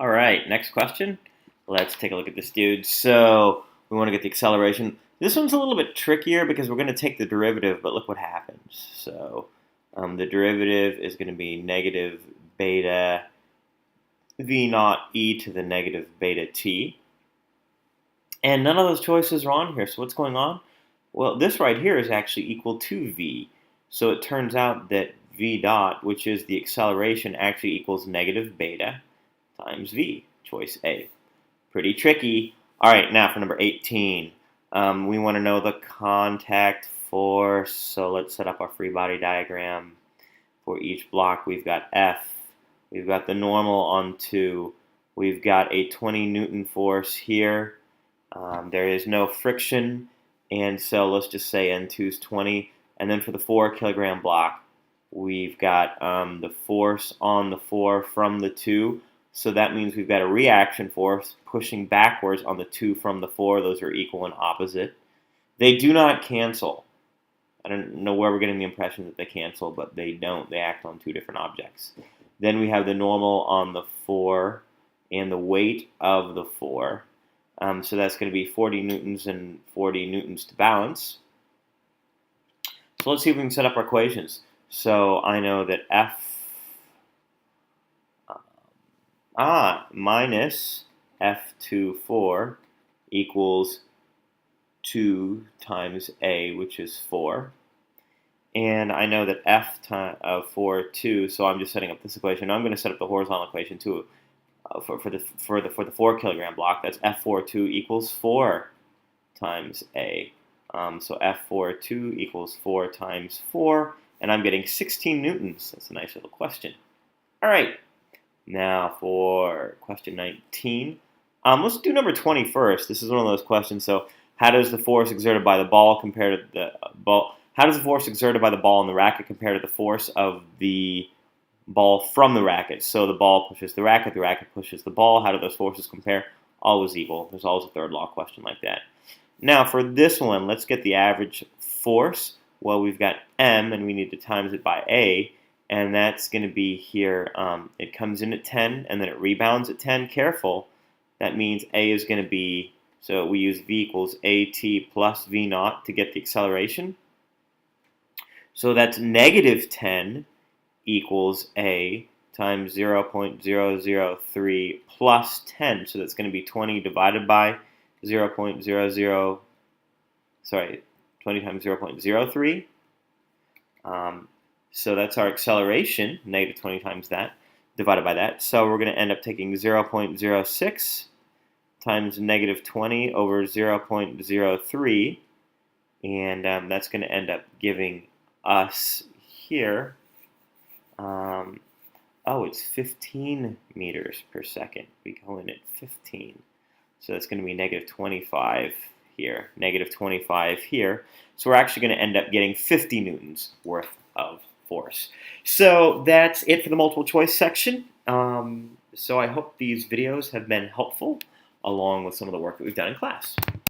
All right, next question. Let's take a look at this dude. So we want to get the acceleration. This one's a little bit trickier because we're going to take the derivative, but look what happens. So the derivative is going to be negative beta v naught e to the negative beta t. And none of those choices are on here. So what's going on? Well, this right here is actually equal to v. So it turns out that v dot, which is the acceleration, actually equals negative beta times v, choice A. Pretty tricky. All right, now for number 18. We want to know the contact force. So let's set up our free body diagram. For each block, we've got F. We've got the normal on 2. We've got a 20 Newton force here. There is no friction, and so let's just say N2 is 20. And then for the 4 kilogram block, we've got the force on the 4 from the 2. So that means we've got a reaction force pushing backwards on the 2 from the 4. Those are equal and opposite. They do not cancel. I don't know where we're getting the impression that they cancel, but they don't. They act on 2 different objects. Then we have the normal on the 4 and the weight of the 4. So that's going to be 40 newtons and 40 newtons to balance. So let's see if we can set up our equations. So I know that F minus F24 equals 2 times A, which is 4. And I know that F of 4, 2, so I'm just setting up this equation. Now I'm going to set up the horizontal equation too. For the 4 kilogram block, that's F42 equals 4 times A. So F42 equals 4 times 4, and I'm getting 16 newtons. That's a nice little question. All right, now for question 19. Let's do number 20 first. This is one of those questions. So how does the force exerted by the ball compare to the ball? How does the force exerted by the ball in the racket compare to the force of the ball from the racket? So the ball pushes the racket pushes the ball. How do those forces compare? Always equal. There's always a third law question like that. Now for this one, let's get the average force. Well, we've got M, and we need to times it by A, and that's going to be here. It comes in at 10, and then it rebounds at 10. Careful. That means A is going to be, so we use V equals AT plus V naught to get the acceleration. So that's negative 10 equals A times 0.003 plus 10. So that's going to be 20 divided by 20 times 0.03. So that's our acceleration, negative 20 times that, divided by that. So we're going to end up taking 0.06 times negative 20 over 0.03. And that's going to end up giving us here, it's 15 meters per second. We go in at 15. So that's going to be negative 25 here, negative 25 here. So we're actually going to end up getting 50 newtons worth of force. So that's it for the multiple choice section. So I hope these videos have been helpful along with some of the work that we've done in class.